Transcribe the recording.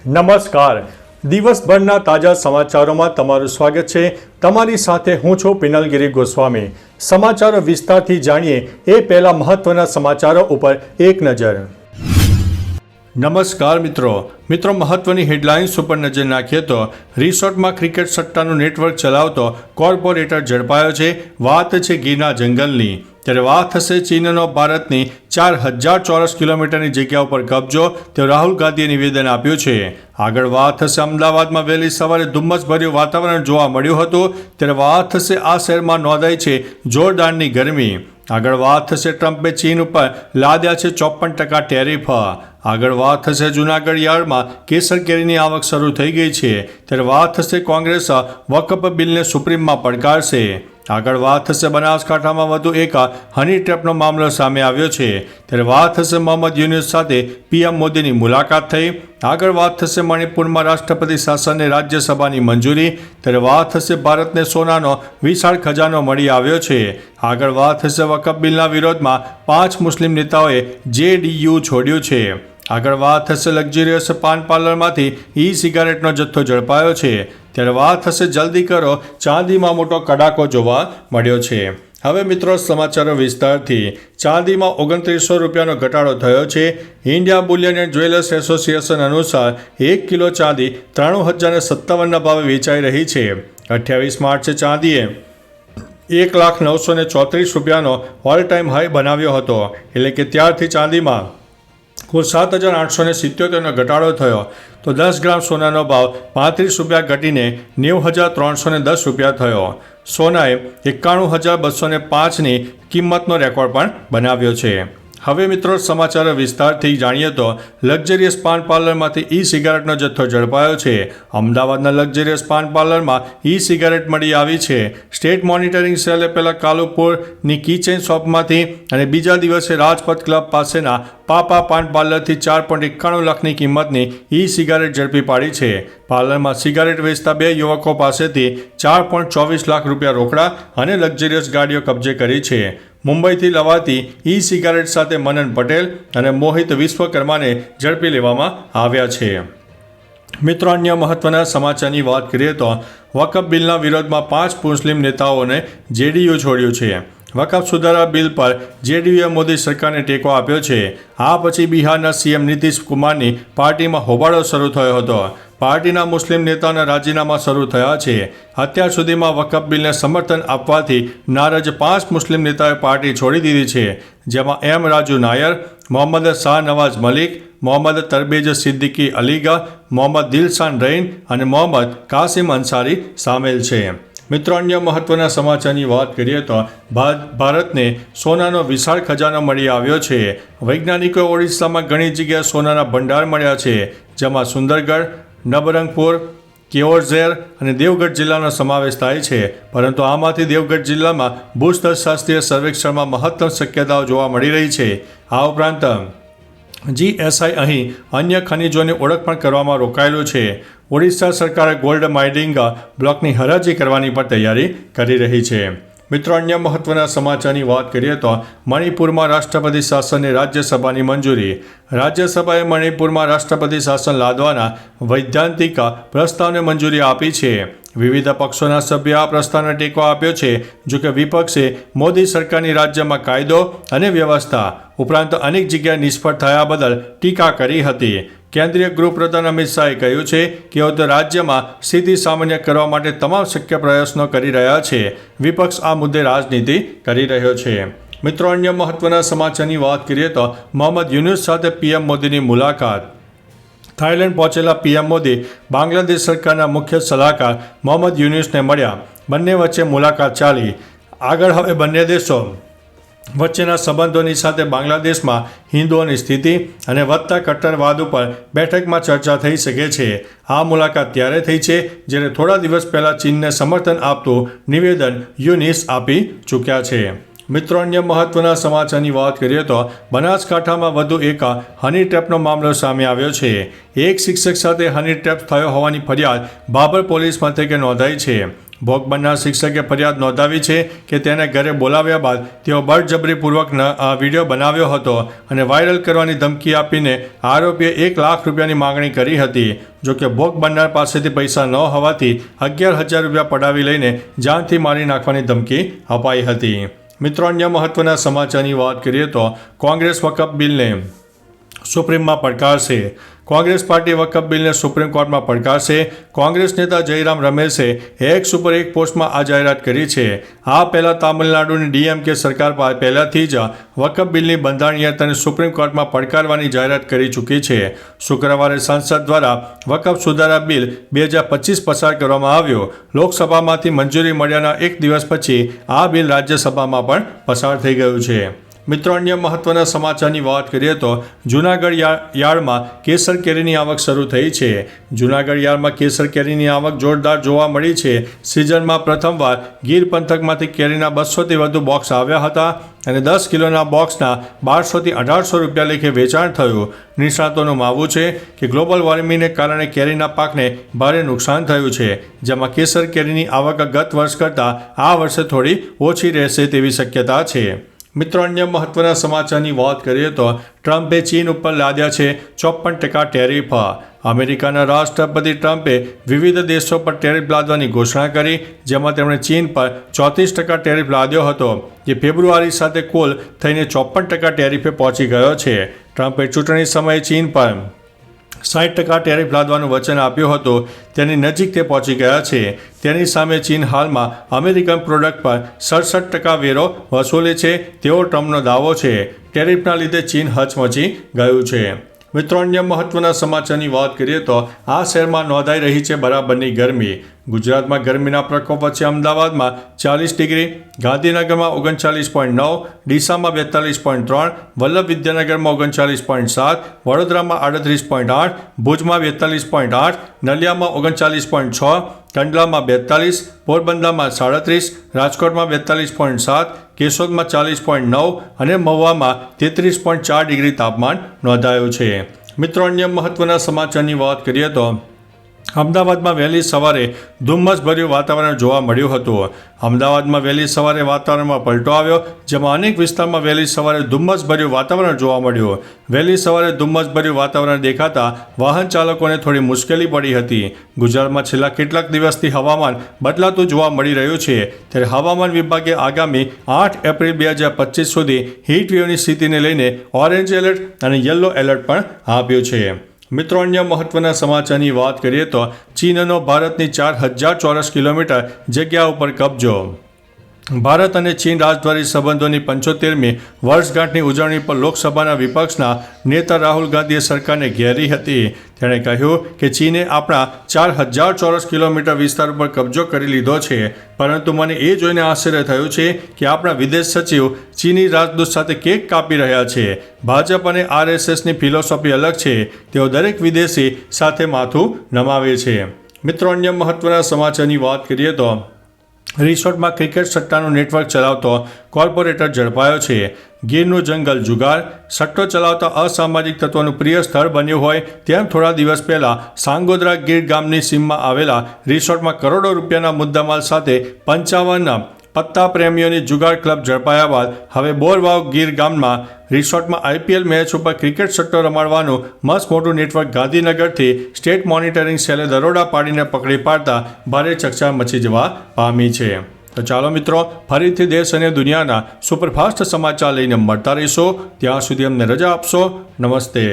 નમસ્કાર. દિવસભરના તાજા સમાચારોમાં તમારું સ્વાગત છે. તમારી સાથે હું છું પિનલગીરી ગોસ્વામી. સમાચારો વિસ્તારથી જાણીએ એ પહેલા મહત્વના સમાચારો ઉપર એક નજર. નમસ્કાર મિત્રો, મહત્વની હેડલાઇન્સ ઉપર નજર નાખીએ તો રિસોર્ટમાં ક્રિકેટ સટ્ટાનું નેટવર્ક ચલાવતો કોર્પોરેટર ઝડપાયો છે. વાત છે ગીરના જંગલની. ત્યારે વાત થશે ચીનનો ભારતની 4000 ચોરસ કિલોમીટરની જગ્યા ઉપર કબજો, તે રાહુલ ગાંધીએ નિવેદન આપ્યું છે. આગળ વાત થશે અમદાવાદમાં વહેલી સવારે ધુમ્મસભર્યું વાતાવરણ જોવા મળ્યું હતું. ત્યારે વાત થશે આ શહેરમાં નોંધાઈ છે જોરદારની ગરમી. આગળ વાત થશે ટ્રમ્પે ચીન ઉપર લાદ્યા છે 54% ટેરિફ. આગળ વાત થશે જૂનાગઢ યાર્ડમાં કેસર કેરીની આવક શરૂ થઈ ગઈ છે. ત્યારે વાત થશે કોંગ્રેસ વકફ બિલને સુપ્રીમમાં પડકારશે. આગળ વાત થશે બનાસકાંઠામાં વધુ એક હની ટ્રેપનો મામલો સામે આવ્યો છે. ત્યારે વાત થશે મોહમ્મદ યુનુસ સાથે પીએમ મોદીની મુલાકાત થઈ. આગળ વાત થશે મણિપુરમાં રાષ્ટ્રપતિ શાસનને રાજ્યસભાની મંજૂરી. ત્યારે વાત થશે ભારતને સોનાનો વિશાળ ખજાનો મળી આવ્યો છે. આગળ વાત થશે વકફ બિલના વિરોધમાં 5 મુસ્લિમ નેતાઓએ JDU છોડ્યું છે. આગળ વાત થશે લક્ઝરિયસ પાન પાર્લરમાંથી ઈ સિગારેટનો જથ્થો ઝડપાયો છે. ત્યારે વાત થશે જલ્દી કરો, ચાંદીમાં મોટો કડાકો જોવા મળ્યો છે. હવે મિત્રો સમાચારો વિસ્તારથી. ચાંદીમાં 2900 રૂપિયાનો ઘટાડો થયો છે. India Boolean and jewellers association અનુસાર 1 કિલો ચાંદી 93,057ના ભાવે વેચાઈ રહી છે. 28 માર્ચે ચાંદીએ 1,934 રૂપિયાનો ઓલ ટાઈમ હાઈ બનાવ્યો હતો. એટલે કે ત્યારથી ચાંદીમાં કુલ 7,877નો ઘટાડો થયો. તો 10 ગ્રામ સોનાનો ભાવ 35 રૂપિયા ઘટીને 90,310 રૂપિયા થયો. સોનાએ 91,205ની કિંમતનો રેકોર્ડ પણ બનાવ્યો છે. હવે મિત્રો સમાચારો વિસ્તારથી જાણીએ તો લક્ઝરિયસ પાન પાર્લરમાંથી ઈ સિગારેટનો જથ્થો ઝડપાયો છે. અમદાવાદના લક્ઝરિયસ પાન પાર્લરમાં ઈ સિગારેટ મળી આવી છે. સ્ટેટ મોનિટરિંગ સેલે પહેલા કાલુપુરની કિચેન શોપમાંથી અને બીજા દિવસે રાજપથ ક્લબ પાસેના પાપા પાન પાર્લરથી 4.91 લાખની કિંમતની ઈ સિગારેટ ઝડપી પાડી છે. પાર્લરમાં સિગારેટ વેચતા 2 યુવકો પાસેથી 4.24 લાખ રૂપિયા રોકડા અને લક્ઝરિયસ ગાડીઓ કબજે કરી છે. મુંબઈથી લવાતી ઈ સિગારેટ સાથે મનન પટેલ અને મોહિત વિશ્વકર્માને ઝડપી લેવામાં આવ્યા છે. મિત્રો, અન્ય મહત્વના સમાચારની વાત કરીએ તો વકફ બિલના વિરોધમાં 5 મુસ્લિમ નેતાઓને JDU છોડ્યું છે. વકફ સુધારા બિલ પર JDUએ મોદી સરકારને ટેકો આપ્યો છે. આ પછી બિહારના CM નીતિશ કુમારની પાર્ટીમાં હોબાળો શરૂ થયો હતો. પાર્ટીના મુસ્લિમ નેતાઓના રાજીનામા શરૂ થયા છે. અત્યાર સુધીમાં વકફ બિલને સમર્થન આપવાથી નારાજ 5 મુસ્લિમ નેતાઓએ પાર્ટી છોડી દીધી છે. જેમાં M. રાજુ નાયર, મોહમ્મદ શાહ નવાઝ મલિક, મોહમ્મદ તરબેજ સિદ્દીકી અલીગા, મોહમ્મદ દિલશાન રૈન અને મોહમ્મદ કાસિમ અંસારી સામેલ છે. મિત્રો, અન્ય મહત્વના સમાચારની વાત કરીએ તો ભારતને સોનાનો વિશાળ ખજાનો મળી આવ્યો છે. વૈજ્ઞાનિકોએ ઓડિશામાં ઘણી જગ્યાએ સોનાના ભંડાર મળ્યા છે. જેમાં સુંદરગઢ, નબરંગપુર, કેઓઝેર અને દેવગઢ જિલ્લાનો સમાવેશ થાય છે. પરંતુ આમાંથી દેવગઢ જિલ્લામાં ભૂસ્તરશાસ્ત્રીય સર્વેક્ષણમાં મહત્તમ શક્યતાઓ જોવા મળી રહી છે. આ ઉપરાંત GSI અહીં અન્ય ખનિજોની ઓળખ પણ કરવામાં રોકાયેલું છે. ઓડિશા સરકારે ગોલ્ડ માઇનિંગ બ્લોકની હરાજી કરવાની પણ તૈયારી કરી રહી છે. મિત્રો, અન્ય મહત્વના સમાચારની વાત કરીએ તો મણિપુરમાં રાષ્ટ્રપતિ શાસનને રાજ્યસભાની મંજૂરી. રાજ્યસભાએ મણિપુરમાં રાષ્ટ્રપતિ શાસન લાદવાના વૈધાનિક પ્રસ્તાવને મંજૂરી આપી છે. વિવિધ પક્ષોના સભ્યોએ આ પ્રસ્તાવને ટેકો આપ્યો છે. જોકે વિપક્ષે મોદી સરકારની રાજ્યમાં કાયદો અને વ્યવસ્થા ઉપરાંત અનેક જગ્યાએ નિષ્ફળ થયા બદલ ટીકા કરી હતી. કેન્દ્રીય ગૃહપ્રધાન અમિત શાહે કહ્યું છે કે તેઓ રાજ્યમાં સ્થિતિ સામાન્ય કરવા માટે તમામ શક્ય પ્રયત્નો કરી રહ્યા છે. વિપક્ષ આ મુદ્દે રાજનીતિ કરી રહ્યો છે. મિત્રો, અન્ય મહત્વના સમાચારની વાત કરીએ તો મોહમ્મદ યુનુસ સાથે પીએમ મોદીની મુલાકાત. થાઇલેન્ડ પહોંચેલા પીએમ મોદી બાંગ્લાદેશ સરકારના મુખ્ય સલાહકાર મોહમ્મદ યુનુસને મળ્યા. બંને વચ્ચે મુલાકાત ચાલી. આગળ હવે બંને દેશો વચ્ચેના સંબંધોની સાથે બાંગ્લાદેશમાં હિન્દુઓની સ્થિતિ અને વધતા કટ્ટરવાદ ઉપર બેઠકમાં ચર્ચા થઈ શકે છે. આ મુલાકાત ત્યારે થઈ છે જ્યારે થોડા દિવસ પહેલાં ચીનને સમર્થન આપતું નિવેદન યુનિસ આપી ચૂક્યા છે. મિત્રો, અન્ય મહત્વના સમાચારની વાત કરીએ તો બનાસકાંઠામાં વધુ એક હની ટ્રેપનો મામલો સામે આવ્યો છે. એક શિક્ષક સાથે હની ટ્રેપ થયો હોવાની ફરિયાદ બાબર પોલીસ મથકે નોંધાઈ છે. ભોગ બનનાર શિક્ષકે ફરિયાદ નોંધાવી છે કે તેને ઘરે બોલાવ્યા બાદ તેઓ બળજબરીપૂર્વક વિડીયો બનાવ્યો હતો અને વાયરલ કરવાની ધમકી આપીને આરોપીએ 1 લાખ રૂપિયાની માંગણી કરી હતી. જોકે ભોગ બનનાર પાસેથી પૈસા ન હોવાથી 11,000 રૂપિયા પડાવી લઈને જાનથી મારી નાખવાની ધમકી અપાઈ હતી. મિત્રો, અન્ય મહત્વના સમાચારની વાત કરીએ તો કોંગ્રેસ વકફ બિલને સુપ્રીમમાં પડકારશે. કોંગ્રેસ પાર્ટી વકફ બિલને સુપ્રીમ કોર્ટમાં પડકારશે. કોંગ્રેસ નેતા જયરામ રમેશે એક્સ ઉપર એક પોસ્ટમાં આ જાહેરાત કરી છે. આ પહેલાં તામિલનાડુની DMK સરકાર પહેલાંથી જ વકફ બિલની બંધારણીયતાને સુપ્રીમ કોર્ટમાં પડકારવાની જાહેરાત કરી ચૂકી છે. શુક્રવારે સંસદ દ્વારા વકફ સુધારા બિલ 2025 પસાર કરવામાં આવ્યો. લોકસભામાંથી મંજૂરી મળ્યાના એક દિવસ પછી આ બિલ રાજ્યસભામાં પણ પસાર થઈ ગયું છે. મિત્રો, અન્ય મહત્વના સમાચારની વાત કરીએ તો જૂનાગઢ યાર્ડમાં કેસર કેરીની આવક શરૂ થઈ છે. જૂનાગઢ યાર્ડમાં કેસર કેરીની આવક જોરદાર જોવા મળી છે. સિઝનમાં પ્રથમવાર ગીર પંથકમાંથી કેરીના 200થી વધુ બોક્સ આવ્યા હતા અને 10 કિલોના બોક્સના 1200થી 1800 રૂપિયા લેખે વેચાણ થયું. નિષ્ણાતોનું માનવું છે કે ગ્લોબલ વોર્મિંગને કારણે કેરીના પાકને ભારે નુકસાન થયું છે, જેમાં કેસર કેરીની આવક ગત વર્ષ કરતાં આ વર્ષે થોડી ઓછી રહેશે તેવી શક્યતા છે. મિત્રો, અન્ય મહત્વના સમાચારની વાત કરીએ તો ટ્રમ્પે ચીન ઉપર લાદ્યા છે 54% ટેરિફ. અમેરિકાના રાષ્ટ્રપતિ ટ્રમ્પે વિવિધ દેશો પર ટેરિફ લાદવાની ઘોષણા કરી, જેમાં તેમણે ચીન પર 34% ટેરિફ લાદ્યો હતો, જે ફેબ્રુઆરી સાથે કુલ થઈને 54% ટેરિફે પહોંચી ગયો છે. ટ્રમ્પે ચૂંટણી સમયે ચીન પર 60% ટેરિફ લાદવાનું વચન આપ્યું હતું. તેની નજીક તે પહોંચી ગયા છે. તેની સામે ચીન હાલમાં અમેરિકન પ્રોડક્ટ પર 67% વેરો વસૂલે છે તેવો ટ્રમ્પનો દાવો છે. ટેરિફના લીધે ચીન હચમચી ગયું છે. મિત્રો, અન્ય મહત્વના સમાચારની વાત કરીએ તો આ શહેરમાં નોંધાઈ રહી છે બરાબરની ગરમી. ગુજરાતમાં ગરમીના પ્રકોપ વચ્ચે અમદાવાદમાં 40 ડિગ્રી, ગાંધીનગરમાં 39.9, ડીસામાં 42.3, વલ્લભ વિદ્યાનગરમાં 39.7, વડોદરામાં 38.8, ભુજમાં 42.8, નલિયામાં 39.6, કંડલામાં 42, પોરબંદરમાં 37, રાજકોટમાં 42.7, કેશોદમાં 40.9 અને મહુવામાં 33.4 ડિગ્રી તાપમાન નોંધાયું છે. મિત્રો, અન્ય મહત્વના સમાચારની વાત કરીએ તો અમદાવાદમાં વહેલી સવારે ધુમ્મસભર્યું વાતાવરણ જોવા મળ્યું હતું. અમદાવાદમાં વહેલી સવારે વાતાવરણમાં પલટો આવ્યો, જેમાં અનેક વિસ્તારમાં વહેલી સવારે ધુમ્મસભર્યું વાતાવરણ જોવા મળ્યું. વહેલી સવારે ધુમ્મસભર્યું વાતાવરણ દેખાતા વાહન ચાલકોને થોડી મુશ્કેલી પડી હતી. ગુજરાતમાં છેલ્લા કેટલાક દિવસથી હવામાન બદલાતું જોવા મળી રહ્યું છે, ત્યારે હવામાન વિભાગે આગામી 8 એપ્રિલ 2025 સુધી હીટવેવની સ્થિતિને લઈને ઓરેન્જ એલર્ટ અને યલો એલર્ટ પણ આપ્યું છે. મિત્રો, અન્ય મહત્વના સમાચારની વાત કરીએ તો ચીનનો ભારતની 4000 ચોરસ કિલોમીટર જગ્યા ઉપર કબજો. ભારત અને ચીન રાજદ્વારી સંબંધોની 75મી વર્ષગાંઠની ઉજવણી પર લોકસભાના વિપક્ષના નેતા રાહુલ ગાંધીએ સરકારને ઘેરી હતી. તેણે કહ્યું કે ચીને આપણા 4000 ચોરસ કિલોમીટર વિસ્તાર ઉપર કબજો કરી લીધો છે, પરંતુ મને એ જોઈને આશ્ચર્ય થયું છે કે આપણા વિદેશ સચિવ ચીની રાજદૂત સાથે કેક કાપી રહ્યા છે. ભાજપ અને RSSની ફિલોસોફી અલગ છે. તેઓ દરેક વિદેશી સાથે માથું નમાવે છે. મિત્રો, અન્ય મહત્વના સમાચારની વાત કરીએ તો રિસોર્ટમાં ક્રિકેટ સટ્ટાનું નેટવર્ક ચલાવતો કોર્પોરેટર ઝડપાયો છે. ગીરનું જંગલ જુગાર સટ્ટો ચલાવતા અસામાજિક તત્વોનું પ્રિય સ્થળ બન્યું હોય તેમ થોડા દિવસ પહેલા સાંગોદરા ગીર ગામની સીમમાં આવેલા રિસોર્ટમાં કરોડો રૂપિયાના મુદ્દામાલ સાથે 55 પત્તા પ્રેમીઓની જુગાર ક્લબ ઝડપાયા બાદ હવે બોરવાવ ગીર ગામમાં રિસોર્ટમાં IPL મેચ ઉપર ક્રિકેટ સટ્ટો રમાડવાનું મસ્ત મોટું નેટવર્ક ગાંધીનગરથી સ્ટેટ મોનિટરિંગ સેલે દરોડા પાડીને પકડી પાડતા ભારે ચકચાર મચી જવા પામી છે. તો ચાલો મિત્રો, ફરીથી દેશ અને દુનિયાના સુપરફાસ્ટ સમાચાર લઈને મળતા રહીશો. ત્યાં સુધી અમને રજા આપશો. નમસ્તે.